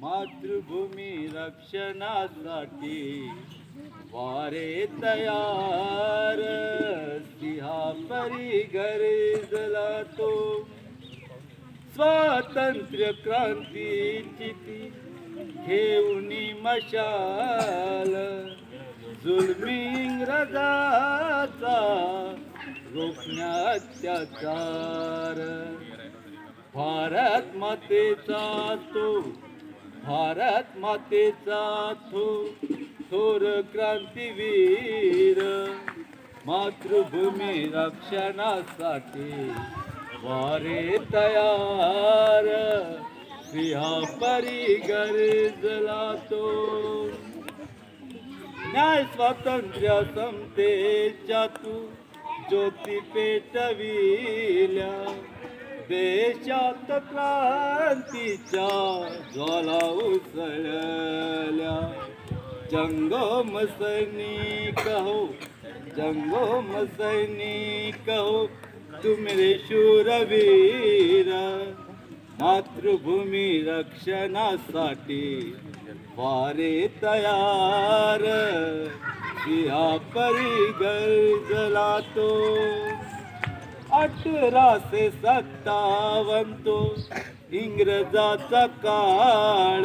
मातृभूमी रक्षणासाठी वारे तयार, सिंहापरी गरजला तो. स्वातंत्र्य क्रांतीची ती घेऊन मशाल, जुलमी इंग्रजाचा रोखण्या अत्याचार. भारत मातेचा तो, भारत मातेचा थोर क्रांतीवीर, मातृभूमी रक्षणासाठी वारे तयार, सिंहापरी गरजला तो. न्याय स्वातंत्र्य समतेच्या तू ज्योती पेटविल्या, देशात क्रांतीच्या ज्वाला उसळल्या. जंगम सैनिक हो, जंगम सैनिक हो, तुम्ही शूरवीर, मातृभूमी रक्षणासाठी वारे तयार, सिंहापरी गरजला तो. 1857 तो इंग्रजाचा काळ,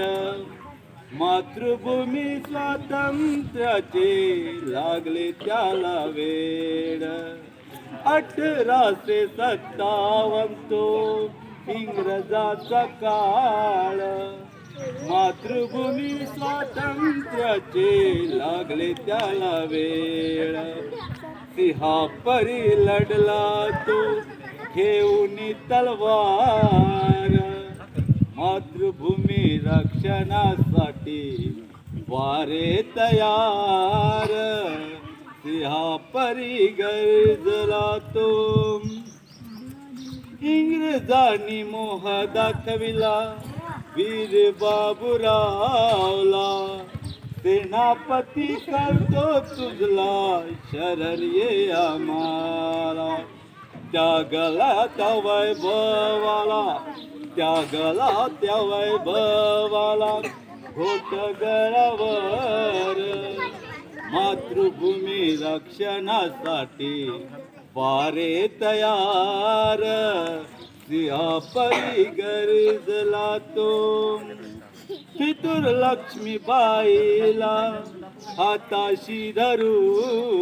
मातृभूमी स्वातंत्र्याचे लागले त्याला वेळ. 1857 तो इंग्रजाचा काळ, मातृभूमी स्वातंत्र्याचे लागले त्याला वेळ. सिंहापरी लढला तो घेऊन तलवार, मातृभूमी रक्षणासाठी वारे तयार, सिंहापरी गरजला तो. इंग्रजांनी मोह दाखविला वीर बाबूरावला, सेनापती करतो तुझला शरण ये आम्हाला. त्यागला त्या वैभवाला, त्यागला त्या वैभवाला घोटगळावर, मातृभूमी रक्षणासाठी वारे तयार, सिंहापरी गरजला तो. फितूर लक्ष्मीबाईला हाताशी धरू